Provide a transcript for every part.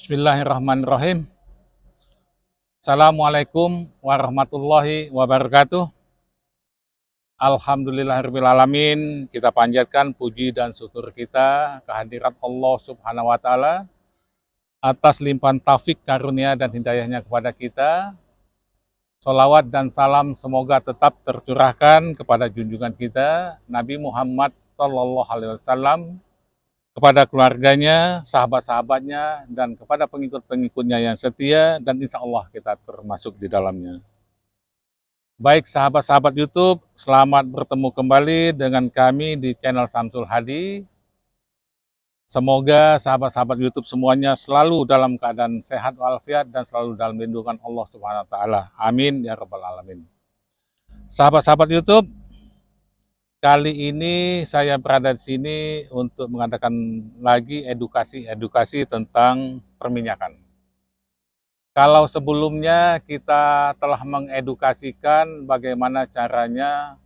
Bismillahirrahmanirrahim. Assalamualaikum warahmatullahi wabarakatuh. Alhamdulillahirrahmanirrahim. Kita panjatkan puji dan syukur kita kehadirat Allah Subhanahu wa Ta'ala atas limpahan taufik, karunia, dan hidayahnya kepada kita. Sholawat dan salam semoga tetap tercurahkan kepada junjungan kita Nabi Muhammad SAW, kepada keluarganya, sahabat-sahabatnya, dan kepada pengikut-pengikutnya yang setia, dan insya Allah kita termasuk di dalamnya. Baik sahabat-sahabat YouTube, selamat bertemu kembali dengan kami di channel Samsul Hadi. Semoga sahabat-sahabat YouTube semuanya selalu dalam keadaan sehat walafiat dan selalu dalam lindungan Allah Subhanahu wa Ta'ala. Amin ya rabbal alamin. Sahabat-sahabat YouTube, kali ini saya berada di sini untuk mengadakan lagi edukasi tentang perminyakan. Kalau sebelumnya kita telah mengedukasikan bagaimana caranya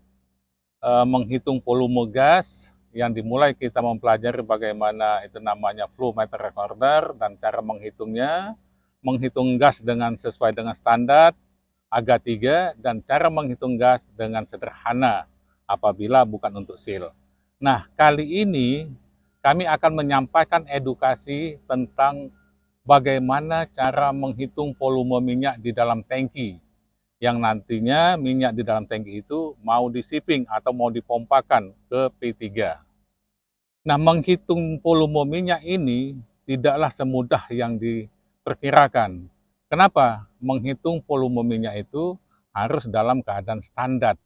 menghitung volume gas, yang dimulai kita mempelajari bagaimana itu namanya flow meter recorder dan cara menghitungnya, menghitung gas dengan sesuai dengan standar AGA 3, dan cara menghitung gas dengan sederhana apabila bukan untuk seal. Nah, kali ini kami akan menyampaikan edukasi tentang bagaimana cara menghitung volume minyak di dalam tangki, yang nantinya minyak di dalam tangki itu mau di-shipping atau mau dipompakan ke P3. Nah, menghitung volume minyak ini tidaklah semudah yang diperkirakan. Kenapa? Menghitung volume minyak itu harus dalam keadaan standar.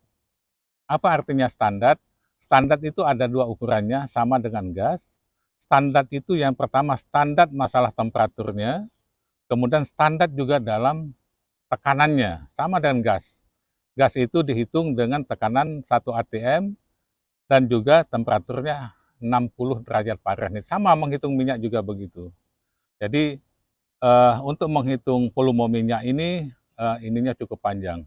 Apa artinya standar? Standar itu ada dua ukurannya, sama dengan gas. Standar itu yang pertama standar masalah temperaturnya, kemudian standar juga dalam tekanannya, sama dengan gas. Gas itu dihitung dengan tekanan 1 atm dan juga temperaturnya 60 derajat Fahrenheit. Sama menghitung minyak juga begitu. Jadi untuk menghitung volume minyak ini, ininya cukup panjang.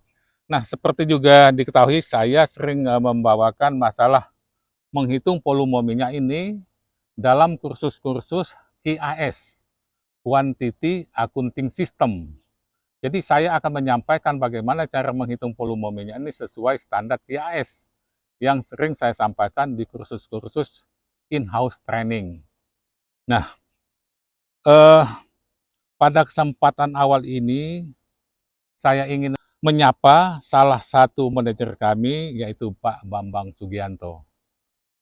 Nah, seperti juga diketahui, saya sering membawakan masalah menghitung volume minyak ini dalam kursus-kursus QAS, Quantity Accounting System. Jadi saya akan menyampaikan bagaimana cara menghitung volume minyak ini sesuai standar QAS yang sering saya sampaikan di kursus-kursus in-house training. Nah, pada kesempatan awal ini saya ingin menyapa salah satu manajer kami, yaitu Pak Bambang Sugianto.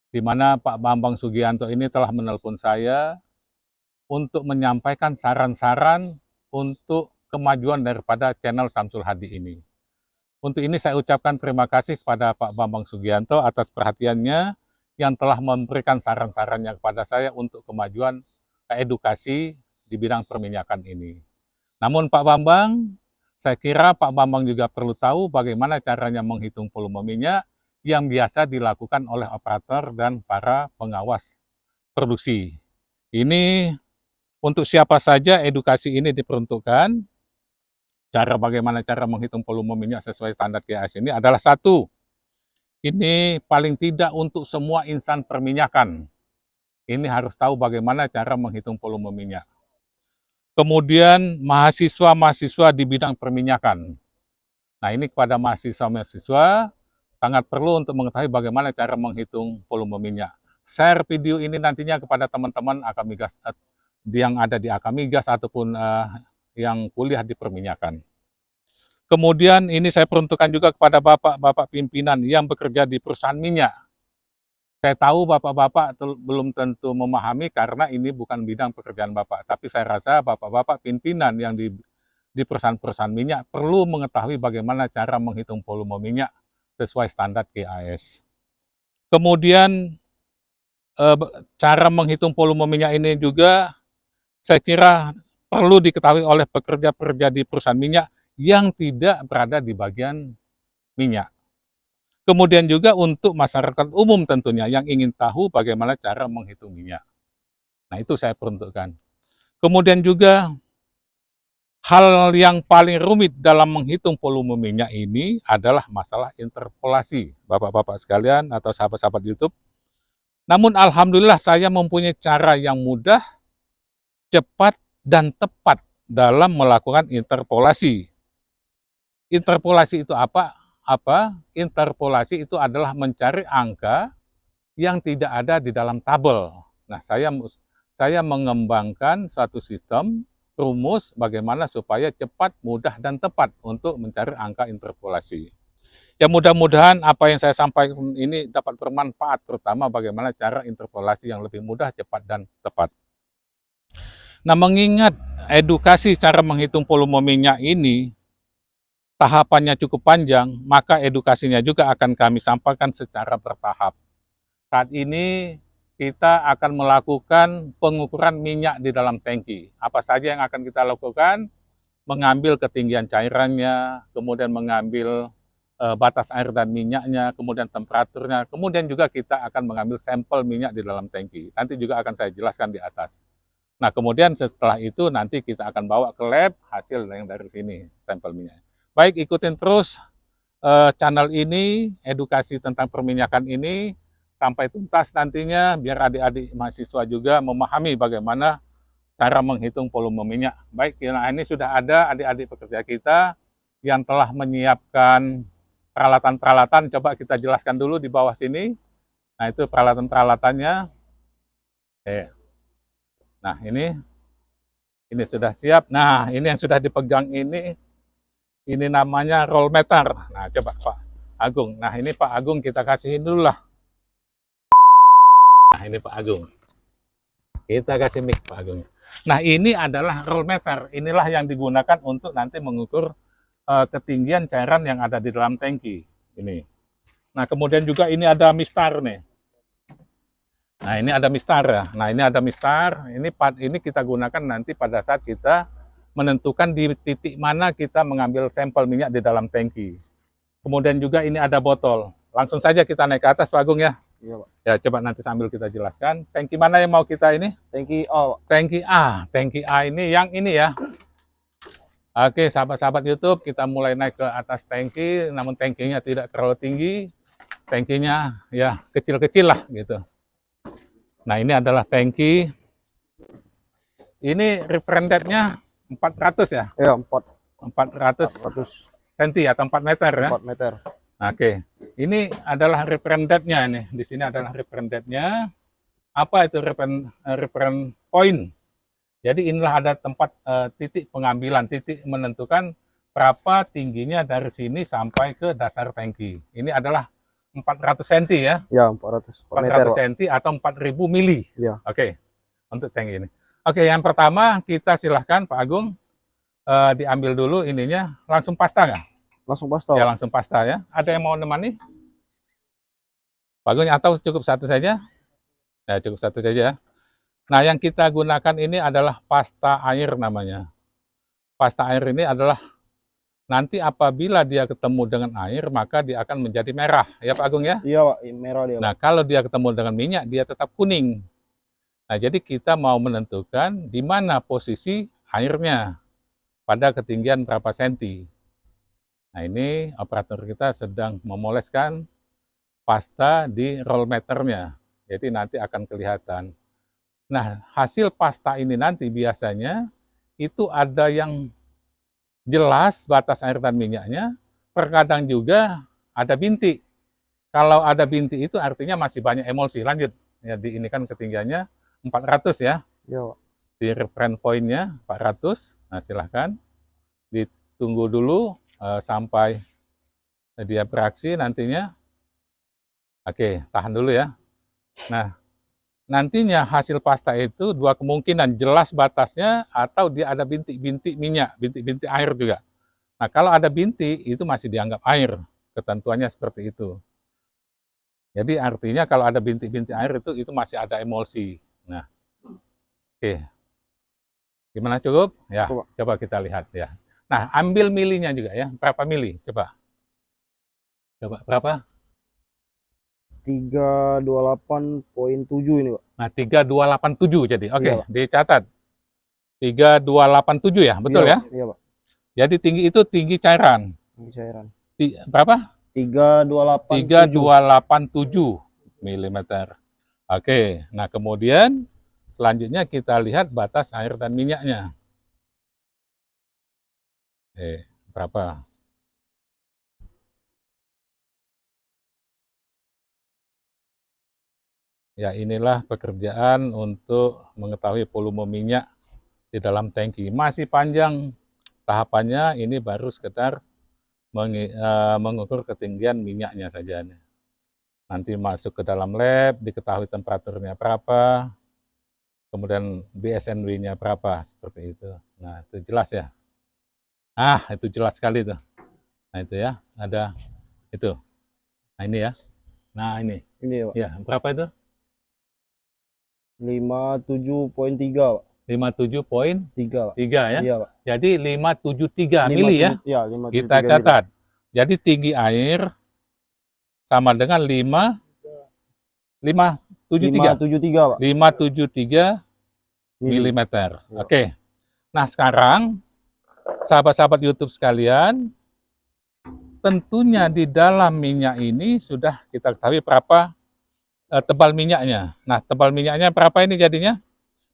Di mana Pak Bambang Sugianto ini telah menelpon saya untuk menyampaikan saran-saran untuk kemajuan daripada channel Samsul Hadi ini. Untuk ini saya ucapkan terima kasih kepada Pak Bambang Sugianto atas perhatiannya yang telah memberikan saran-sarannya kepada saya untuk kemajuan edukasi di bidang perminyakan ini. Namun Pak Bambang, saya kira Pak Bambang juga perlu tahu bagaimana caranya menghitung volume minyak yang biasa dilakukan oleh operator dan para pengawas produksi. Ini untuk siapa saja edukasi ini diperuntukkan. Bagaimana cara menghitung volume minyak sesuai standar QAS ini adalah satu, ini paling tidak untuk semua insan perminyakan. Ini harus tahu bagaimana cara menghitung volume minyak. Kemudian mahasiswa-mahasiswa di bidang perminyakan. Nah, ini kepada mahasiswa-mahasiswa sangat perlu untuk mengetahui bagaimana cara menghitung volume minyak. Share video ini nantinya kepada teman-teman Akamigas yang ada di Akamigas ataupun yang kuliah di perminyakan. Kemudian ini saya peruntukkan juga kepada bapak-bapak pimpinan yang bekerja di perusahaan minyak. Saya tahu bapak-bapak belum tentu memahami karena ini bukan bidang pekerjaan bapak. Tapi saya rasa bapak-bapak pimpinan yang di perusahaan-perusahaan minyak perlu mengetahui bagaimana cara menghitung volume minyak sesuai standar GAS. Kemudian cara menghitung volume minyak ini juga saya kira perlu diketahui oleh pekerja-pekerja di perusahaan minyak yang tidak berada di bagian minyak. Kemudian juga untuk masyarakat umum tentunya yang ingin tahu bagaimana cara menghitung minyak. Nah, itu saya peruntukkan. Kemudian juga hal yang paling rumit dalam menghitung volume minyak ini adalah masalah interpolasi, Bapak-bapak sekalian atau sahabat-sahabat YouTube. Namun alhamdulillah saya mempunyai cara yang mudah, cepat, dan tepat dalam melakukan interpolasi. Interpolasi itu apa? Interpolasi itu adalah mencari angka yang tidak ada di dalam tabel. Nah, saya mengembangkan suatu sistem rumus bagaimana supaya cepat, mudah, dan tepat untuk mencari angka interpolasi. Ya mudah-mudahan apa yang saya sampaikan ini dapat bermanfaat, terutama bagaimana cara interpolasi yang lebih mudah, cepat, dan tepat. Nah, mengingat edukasi cara menghitung volume minyak ini tahapannya cukup panjang, maka edukasinya juga akan kami sampaikan secara bertahap. Saat ini kita akan melakukan pengukuran minyak di dalam tangki. Apa saja yang akan kita lakukan? Mengambil ketinggian cairannya, kemudian mengambil batas air dan minyaknya, kemudian temperaturnya, kemudian juga kita akan mengambil sampel minyak di dalam tangki. Nanti juga akan saya jelaskan di atas. Nah, kemudian setelah itu nanti kita akan bawa ke lab hasil yang dari sini, sampel minyak. Baik, ikutin terus channel ini, edukasi tentang perminyakan ini, sampai tuntas nantinya, biar adik-adik mahasiswa juga memahami bagaimana cara menghitung volume minyak. Baik, nah ini sudah ada adik-adik pekerja kita yang telah menyiapkan peralatan-peralatan, coba kita jelaskan dulu di bawah sini. Nah, itu peralatan-peralatannya. Nah, ini sudah siap. Nah, ini yang sudah dipegang ini namanya roll meter. Nah, coba Pak Agung. Nah, ini Pak Agung kita kasihin dulu lah. Nah, ini Pak Agung. Kita kasih mic Pak Agung. Nah, ini adalah roll meter. Inilah yang digunakan untuk nanti mengukur ketinggian cairan yang ada di dalam tangki. Ini. Nah, kemudian juga ini ada mistar nih. Nah, ini ada mistar ya. Nah, ini ada mistar. Ini kita gunakan nanti pada saat kita menentukan di titik mana kita mengambil sampel minyak di dalam tangki. Kemudian juga ini ada botol. Langsung saja kita naik ke atas, Pak Agung ya. Iya, Pak. Ya, coba nanti sambil kita jelaskan. Tangki mana yang mau kita ini? Tangki A, Pak. Tangki A. Tangki A ini yang ini ya. Oke, sahabat-sahabat YouTube, kita mulai naik ke atas tangki, namun tangkinya tidak terlalu tinggi. Tangkinya ya kecil-kecil lah gitu. Nah, ini adalah tangki. Ini referendetnya 400 ya? Iya, 400 cm atau 4 meter ya? 4 meter. Oke. Ini adalah referendetnya nih. Di sini adalah referendetnya. Apa itu reference point? Jadi inilah ada tempat titik pengambilan, titik menentukan berapa tingginya dari sini sampai ke dasar tangki. Ini adalah 400 cm ya? Ya, 400 meter, cm atau 4000 mili. Ya. Oke, untuk tangki ini. Oke, yang pertama kita silahkan Pak Agung diambil dulu ininya. Langsung pasta nggak? Langsung pasta. Ya, langsung pasta ya. Ada yang mau nemani? Pak Agung atau cukup satu saja? Ya, cukup satu saja. Nah, yang kita gunakan ini adalah pasta air namanya. Pasta air ini adalah nanti apabila dia ketemu dengan air, maka dia akan menjadi merah. Ya Pak Agung ya? Iya Pak, merah dia Pak. Nah, kalau dia ketemu dengan minyak, dia tetap kuning. Nah, jadi kita mau menentukan di mana posisi airnya pada ketinggian berapa senti. Nah, ini operator kita sedang memoleskan pasta di roll meternya. Jadi nanti akan kelihatan. Nah, hasil pasta ini nanti biasanya itu ada yang jelas batas air dan minyaknya, terkadang juga ada bintik. Kalau ada bintik itu artinya masih banyak emulsi. Lanjut, ya ini kan ketinggiannya 400 ya. Iya Pak. Di reference point-nya 400. Nah, silahkan ditunggu dulu sampai dia bereaksi nantinya. Oke, tahan dulu ya. Nah, nantinya hasil pasta itu dua kemungkinan, jelas batasnya atau dia ada bintik-bintik minyak, bintik-bintik air juga. Nah, kalau ada bintik itu masih dianggap air, ketentuannya seperti itu. Jadi artinya kalau ada bintik-bintik air itu masih ada emulsi. Nah, oke. Gimana, cukup? Ya, Coba. coba kita lihat ya. Nah, ambil milinya juga ya. Berapa mili? Coba. Coba berapa? 328,7 ini, Pak. Nah, 3287 jadi. Oke, Iya, Pak. dicatat. 3287 ya, betul Iya, ya? Pak. Iya, Pak. Jadi tinggi itu tinggi cairan. Ini cairan. Berapa? 328,7. 3287 milimeter. Oke, nah kemudian selanjutnya kita lihat batas air dan minyaknya. Berapa? Ya, inilah pekerjaan untuk mengetahui volume minyak di dalam tangki. Masih panjang tahapannya, ini baru sekedar mengukur ketinggian minyaknya saja. Nanti masuk ke dalam lab, diketahui temperaturnya berapa, kemudian BSNW-nya berapa, seperti itu. Nah, itu jelas ya. Itu jelas sekali tuh. Nah, itu ya, ada itu. Nah, ini ya. Nah, ini. Ini ya, Pak. Ya, berapa itu? 57,3, Pak. 57,3 3, Pak. ya. Iya, Pak. Jadi 573 mili ya. Iya, Kita 573 mili. catat. Jadi tinggi air sama dengan 573. 573, Pak. 573 milimeter. Oke. Nah, sekarang sahabat-sahabat YouTube sekalian, tentunya di dalam minyak ini sudah kita ketahui berapa tebal minyaknya. Nah, tebal minyaknya berapa ini jadinya?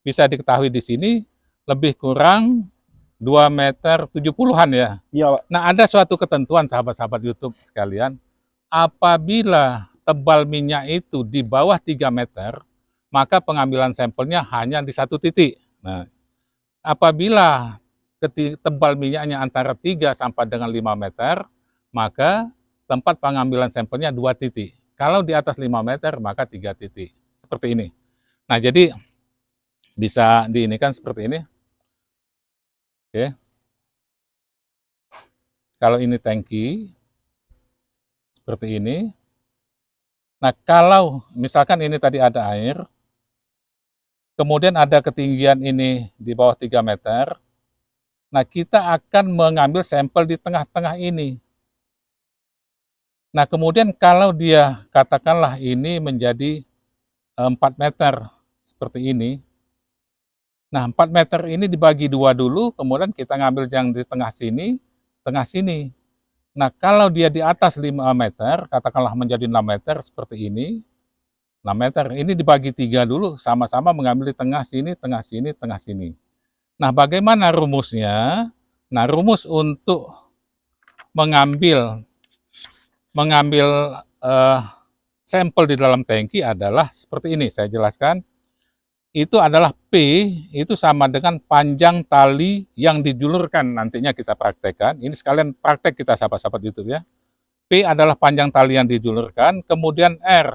Bisa diketahui di sini lebih kurang 2 meter 70-an ya. Iya, Pak. Nah, ada suatu ketentuan sahabat-sahabat YouTube sekalian, apabila tebal minyak itu di bawah 3 meter, maka pengambilan sampelnya hanya di satu titik. Nah, apabila tebal minyaknya antara 3 sampai dengan 5 meter, maka tempat pengambilan sampelnya 2 titik. Kalau di atas 5 meter, maka 3 titik. Seperti ini. Nah, jadi bisa diinikan seperti ini. Oke. Kalau ini tangki, seperti ini. Nah, kalau misalkan ini tadi ada air, kemudian ada ketinggian ini di bawah 3 meter, nah kita akan mengambil sampel di tengah-tengah ini. Nah, kemudian kalau dia katakanlah ini menjadi 4 meter, seperti ini. Nah, 4 meter ini dibagi 2 dulu, kemudian kita ngambil yang di tengah sini, tengah sini. Nah, kalau dia di atas 5 meter, katakanlah menjadi 6 meter seperti ini, 6 meter, ini dibagi 3 dulu, sama-sama mengambil di tengah sini, tengah sini, tengah sini. Nah, bagaimana rumusnya? Nah, rumus untuk mengambil sampel di dalam tangki adalah seperti ini, saya jelaskan. Itu adalah P, itu sama dengan panjang tali yang dijulurkan, nantinya kita praktekkan. Ini sekalian praktek kita sahabat-sahabat YouTube ya. P adalah panjang tali yang dijulurkan, kemudian R.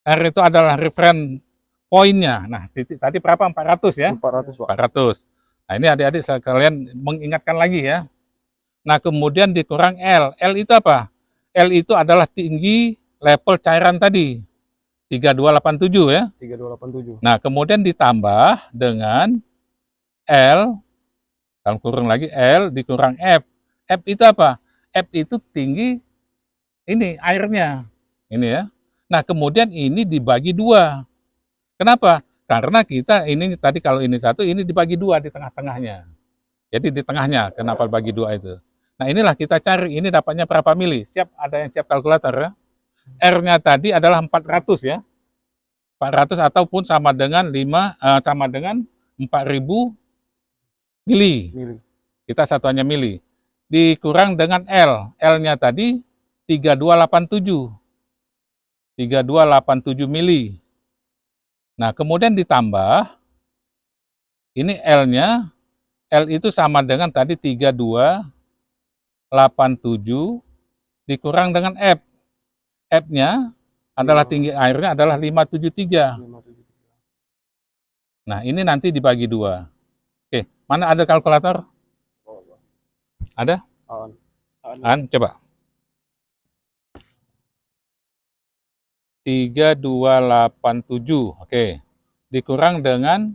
R itu adalah reference poinnya. Nah, titik tadi berapa? 400 ya? 400, Pak. 400. Nah, ini adik-adik sekalian mengingatkan lagi ya. Nah, kemudian dikurang L. L itu apa? L itu adalah tinggi level cairan tadi. 3287 ya. 3287. Nah, kemudian ditambah dengan L, dalam kurung lagi L dikurang F. F itu apa? F itu tinggi ini airnya. Ini ya. Nah, kemudian ini dibagi 2. Kenapa? Karena kita ini tadi kalau ini 1, ini dibagi 2 di tengah-tengahnya. Jadi di tengahnya, kenapa bagi 2 itu? Nah, inilah kita cari, ini dapatnya berapa mili. Siap, ada yang siap kalkulator ya. R-nya tadi adalah 400 ya. 400 ataupun sama dengan 4.000 mili. Kita satuannya mili. Dikurang dengan L. L-nya tadi 3287. 3287 mili. Nah, kemudian ditambah, ini L-nya, L itu sama dengan tadi 3287 dikurang dengan F. F-nya adalah tinggi airnya adalah 573. Nah, ini nanti dibagi 2. Oke, mana ada kalkulator? Ada? Coba. 3287. Oke. Dikurang dengan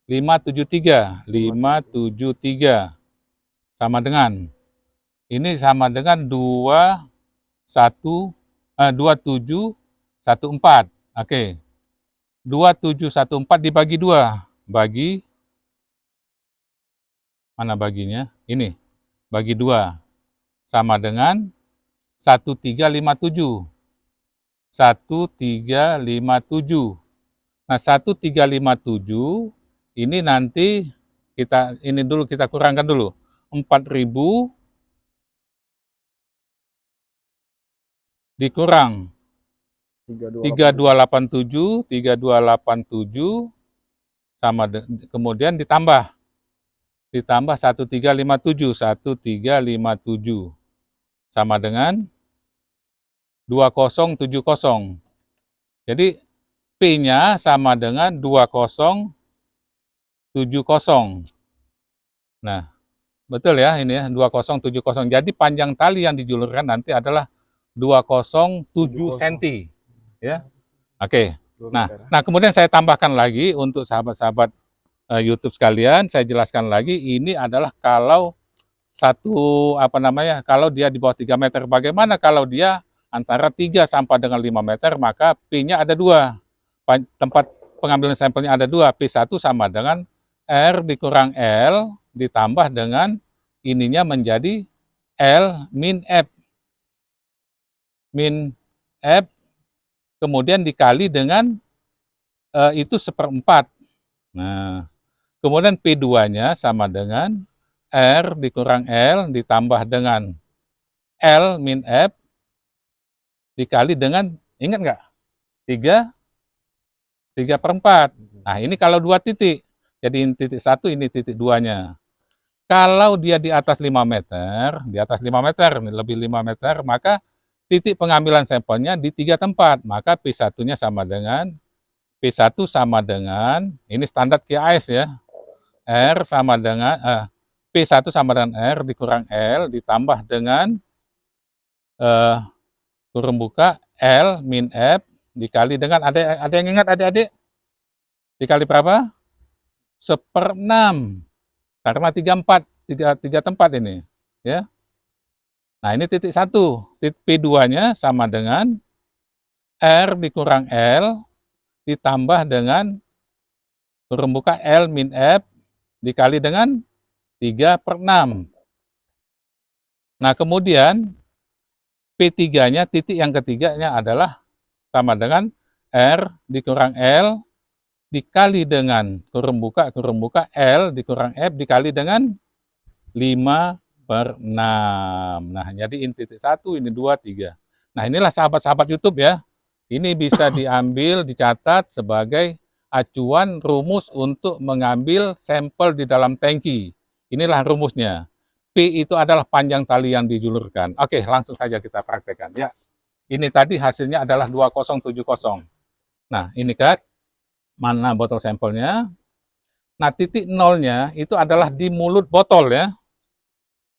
573. 573 sama dengan ini sama dengan 2714. Oke. 2714 dibagi 2. Bagi mana baginya? Ini. Bagi 2 sama dengan 1357. 1357. Nah, 1357 ini nanti kita kurangkan dulu. 4000 dikurang 3287 sama kemudian ditambah 1357 sama dengan 2070. Jadi P-nya sama dengan 2070. Nah, betul ya ini ya 2070. Jadi panjang tali yang dijulurkan nanti adalah 207 cm. Ya. Oke. Nah, kemudian saya tambahkan lagi untuk sahabat-sahabat YouTube sekalian, saya jelaskan lagi ini adalah kalau kalau dia di bawah 3 meter. Bagaimana kalau dia antara 3 sampai dengan 5 meter, maka P-nya ada 2. Tempat pengambilan sampelnya ada 2. P1 sama dengan R dikurang L ditambah dengan ininya menjadi L min F. Min F kemudian dikali dengan itu 1/4. Nah, kemudian P2-nya sama dengan R dikurang L ditambah dengan L min F dikali dengan, ingat nggak? 3/4. Nah, ini kalau 2 titik. Jadi ini titik 1, ini titik 2-nya. Kalau dia di atas 5 meter, lebih 5 meter, maka titik pengambilan sampelnya di 3 tempat. Maka P1-nya sama dengan, P1 sama dengan, ini standar QAS ya, R sama dengan, P1 sama dengan R dikurang L ditambah dengan, kurung buka, L min F dikali dengan, ada yang ingat adik-adik? Dikali berapa? 1/6. Karena 3 tempat ini. Ya. Nah, ini titik 1. Titik P2-nya sama dengan R dikurang L ditambah dengan kurung buka L min F dikali dengan 3/6. Nah, kemudian P3-nya, titik yang ketiganya adalah sama dengan R dikurang L dikali dengan kurung buka L dikurang F dikali dengan 5/6. Nah, jadi ini titik 1, ini 2, 3. Nah, inilah sahabat-sahabat YouTube ya. Ini bisa diambil, dicatat sebagai acuan rumus untuk mengambil sampel di dalam tangki. Inilah rumusnya. P itu adalah panjang tali yang dijulurkan. Oke, langsung saja kita praktekkan. Ya, ini tadi hasilnya adalah 2070. Nah, ini kan, mana botol sampelnya. Nah, titik nolnya itu adalah di mulut botol ya.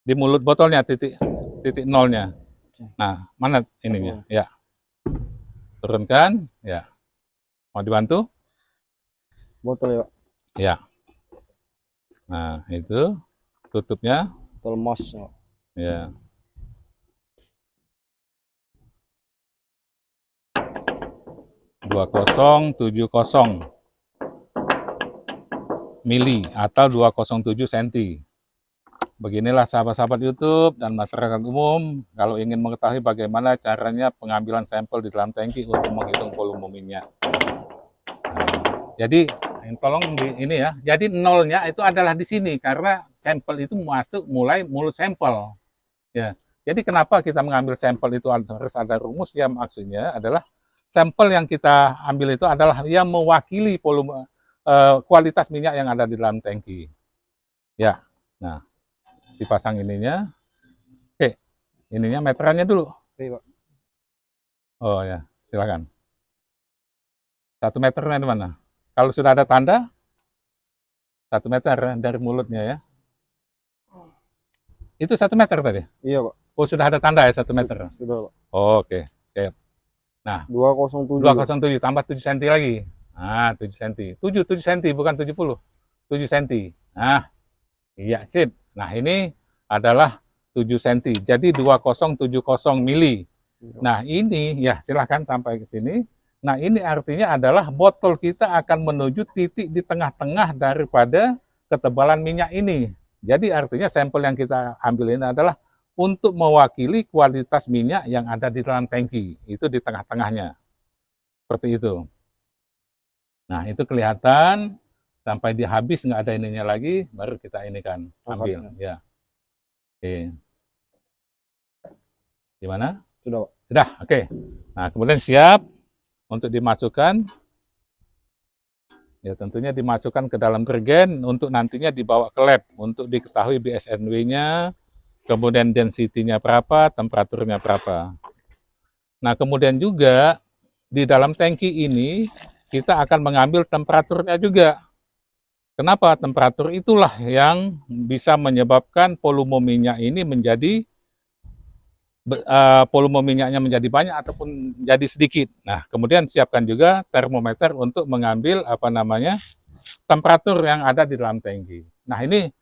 Di mulut botolnya titik nolnya. Nah, mana ininya? Ya. Turunkan, ya. Mau dibantu? Botol ya, Pak. Ya. Nah, itu tutupnya. Botol mos ya, Pak. Ya. (2070) mili atau 207 cm. Beginilah sahabat-sahabat YouTube dan masyarakat umum kalau ingin mengetahui bagaimana caranya pengambilan sampel di dalam tangki untuk menghitung volume minyak. Jadi tolong ini ya. Jadi nolnya itu adalah di sini karena sampel itu masuk mulai mulut sampel. Ya. Jadi kenapa kita mengambil sampel itu harus ada rumus ya, maksudnya adalah sampel yang kita ambil itu adalah yang mewakili volume kualitas minyak yang ada di dalam tangki. Ya. Nah, dipasang ininya. Oke. ininya meterannya dulu. Oke, Pak. Oh ya, silakan. 1 meternya di mana? Kalau sudah ada tanda, 1 meter dari mulutnya ya. Itu 1 meter tadi? Iya, Pak. Oh, sudah ada tanda ya 1 meter? Sudah, Pak. Oke, siap. Nah, 207. 207 tambah 7 cm lagi. Nah, 7 cm. 7 cm bukan 70. 7 cm. Nah, iya sip. Nah, ini adalah 7 cm. Jadi 2070 mili. Iya. Nah, ini ya silahkan sampai ke sini. Nah, ini artinya adalah botol kita akan menuju titik di tengah-tengah daripada ketebalan minyak ini. Jadi artinya sampel yang kita ambil ini adalah untuk mewakili kualitas minyak yang ada di dalam tangki. Itu di tengah-tengahnya. Seperti itu. Nah, itu kelihatan sampai dia habis nggak ada ininya lagi, baru kita ini kan ambil. Ya. Oke. Gimana? Sudah, Pak. Sudah, oke. Nah, kemudian siap untuk dimasukkan. Ya, tentunya dimasukkan ke dalam gergen untuk nantinya dibawa ke lab untuk diketahui BSNW-nya, kemudian density-nya berapa, temperaturnya berapa. Nah, kemudian juga di dalam tangki ini kita akan mengambil temperaturnya juga. Kenapa? Temperatur itulah yang bisa menyebabkan volume minyak ini menjadi volume minyaknya menjadi banyak ataupun jadi sedikit. Nah, kemudian siapkan juga termometer untuk mengambil temperatur yang ada di dalam tangki. Nah, ini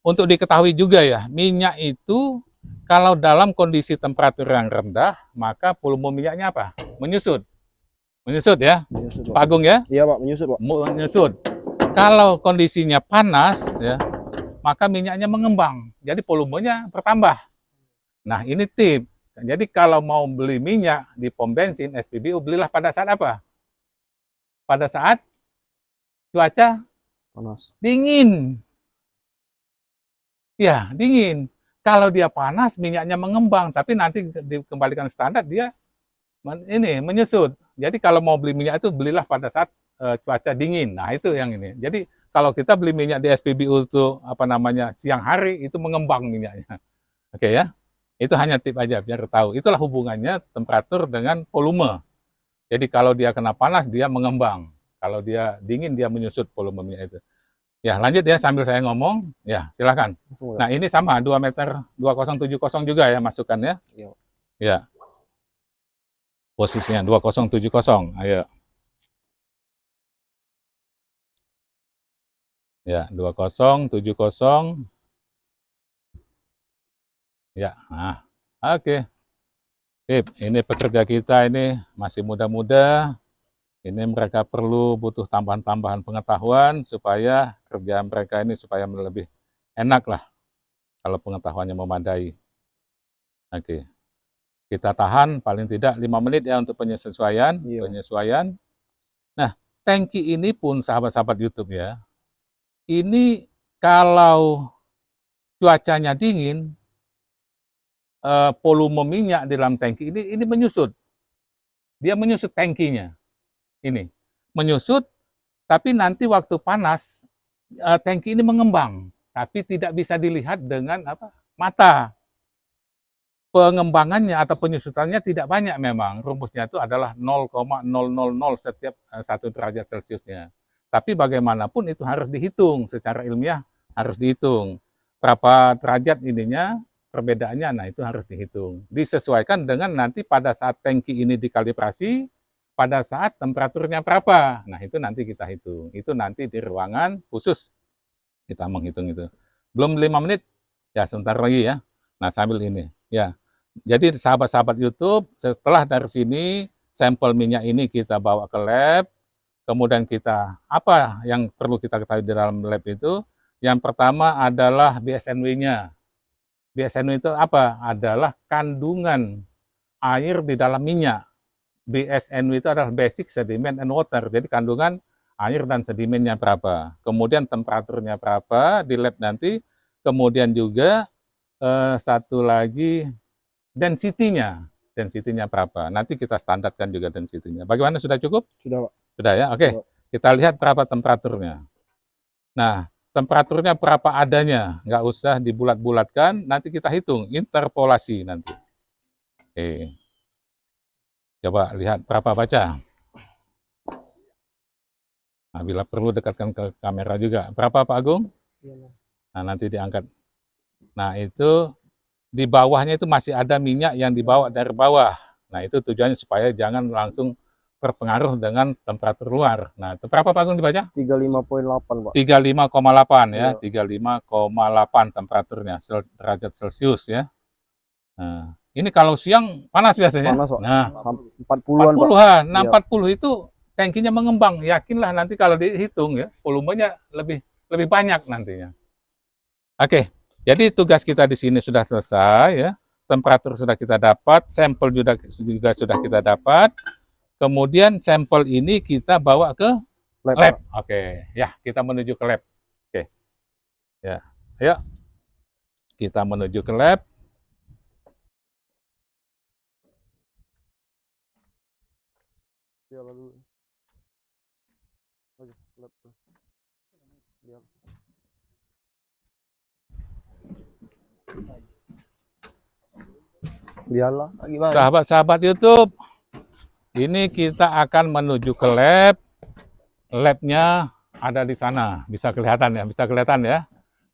untuk diketahui juga ya, minyak itu kalau dalam kondisi temperatur yang rendah, maka volume minyaknya apa? Menyusut. Menyusut ya, Menyusut, Pak Agung ya? Iya, Pak, menyusut, Pak. Menyusut. Kalau kondisinya panas ya, maka minyaknya mengembang. Jadi volumenya bertambah. Nah, ini tip. Jadi kalau mau beli minyak di pom bensin SPBU, belilah pada saat apa? Pada saat cuaca Panas. dingin. Ya, dingin. Kalau dia panas, minyaknya mengembang, tapi nanti dikembalikan standar dia menyusut. Jadi kalau mau beli minyak itu belilah pada saat cuaca dingin. Nah, itu yang ini. Jadi kalau kita beli minyak di SPBU itu siang hari itu mengembang minyaknya. Oke ya. Itu hanya tip aja biar tahu. Itulah hubungannya temperatur dengan volume. Jadi kalau dia kena panas dia mengembang. Kalau dia dingin dia menyusut volume minyak itu. Ya, lanjut ya sambil saya ngomong. Ya, silakan. Nah, ini sama 2 meter 2070 juga ya masukkan ya. Iya. Ya. Posisinya 2070. Ayo. Ya, 2070. Ya. Nah, oke. Sip, ini pekerja kita ini masih muda-muda. Ini mereka butuh tambahan-tambahan pengetahuan supaya kerjaan mereka ini supaya lebih enak lah kalau pengetahuannya memadai. Oke. Kita tahan paling tidak 5 menit ya untuk penyesuaian. Iya. Penyesuaian. Nah, tangki ini pun sahabat-sahabat YouTube ya. Ini kalau cuacanya dingin, volume minyak di dalam tangki ini menyusut. Dia menyusut tangkinya. Ini menyusut, tapi nanti waktu panas tangki ini mengembang, tapi tidak bisa dilihat dengan mata. Pengembangannya atau penyusutannya tidak banyak memang. Rumusnya itu adalah 0,000 setiap 1 derajat Celciusnya. Tapi bagaimanapun itu harus dihitung secara ilmiah, harus dihitung. Berapa derajat ininya, perbedaannya, nah itu harus dihitung. Disesuaikan dengan nanti pada saat tangki ini dikalibrasi, pada saat temperaturnya berapa. Nah itu nanti kita hitung. Itu nanti di ruangan khusus kita menghitung itu. Belum 5 menit, ya sebentar lagi ya. Nah sambil ini, ya. Jadi sahabat-sahabat YouTube, setelah dari sini sampel minyak ini kita bawa ke lab, kemudian kita apa yang perlu kita ketahui di dalam lab itu? Yang pertama adalah BSNW-nya. BSNW itu apa? Adalah kandungan air di dalam minyak. BSNW itu adalah basic sediment and water. Jadi kandungan air dan sedimennya berapa. Kemudian temperaturnya berapa di lab nanti. Kemudian juga satu lagi density-nya. Density-nya berapa. Nanti kita standarkan juga density-nya. Bagaimana, sudah cukup? Sudah, Pak. Sudah ya, oke. Kita lihat berapa temperaturnya. Nah, temperaturnya berapa adanya. Nggak usah dibulat-bulatkan, nanti kita hitung, interpolasi nanti. Oke. Coba lihat berapa baca. Nah, bila perlu dekatkan ke kamera juga. Berapa Pak Agung? Nah, nanti diangkat. Nah, itu di bawahnya itu masih ada minyak yang dibawa dari bawah. Nah, itu tujuannya supaya jangan langsung terpengaruh dengan temperatur luar. Nah, itu berapa Pak Agung dibaca? 35,8 Pak. 35,8 ya, Iya. 35,8 temperaturnya, derajat Celcius ya. Nah, ini kalau siang panas biasanya. Panas Pak. Nah, 40-an Pak. 40-an. Nah, Iya. 40 itu tangkinya mengembang. Yakinlah nanti kalau dihitung ya, volumenya lebih banyak nantinya. Oke, jadi tugas kita di sini sudah selesai ya. Temperatur sudah kita dapat, sampel juga sudah kita dapat. Kemudian sampel ini kita bawa ke Lab, lab. Pak. Oke, ya kita menuju ke lab. Oke, ya, ayo kita menuju ke lab. Iya, lalu. Oke, lab. Iya. Biarlah, gimana? Sahabat-sahabat YouTube, ini kita akan menuju ke lab. Labnya ada di sana, bisa kelihatan ya.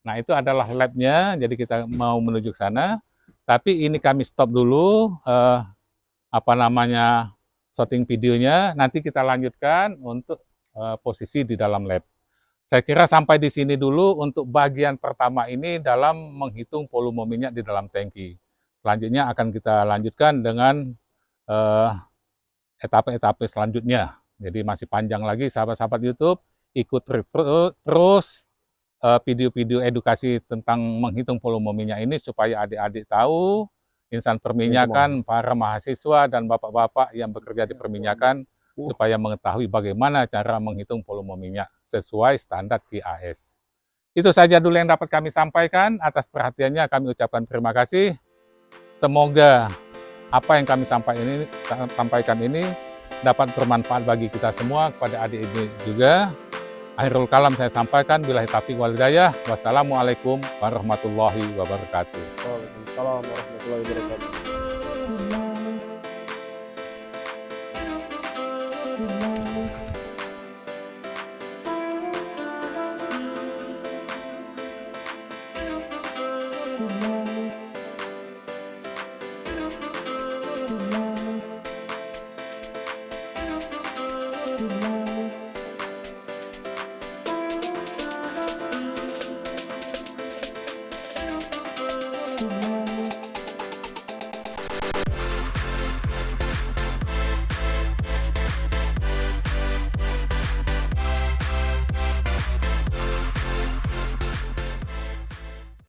Nah, itu adalah labnya, jadi kita mau menuju ke sana. Tapi ini kami stop dulu, shooting videonya. Nanti kita lanjutkan untuk posisi di dalam lab. Saya kira sampai di sini dulu untuk bagian pertama ini dalam menghitung volume minyak di dalam tangki. Selanjutnya akan kita lanjutkan dengan etape-etape selanjutnya. Jadi masih panjang lagi sahabat-sahabat YouTube, ikut terus video-video edukasi tentang menghitung volume minyak ini supaya adik-adik tahu, insan perminyakan, para mahasiswa dan bapak-bapak yang bekerja di perminyakan supaya mengetahui bagaimana cara menghitung volume minyak sesuai standar QAS. Itu saja dulu yang dapat kami sampaikan. Atas perhatiannya kami ucapkan terima kasih. Semoga apa yang kami sampaikan ini dapat bermanfaat bagi kita semua, kepada adik-adik juga. Akhirul kalam saya sampaikan, billahi taufiq wal hidayah. Wassalamualaikum warahmatullahi wabarakatuh. Waalaikumsalam warahmatullahi wabarakatuh.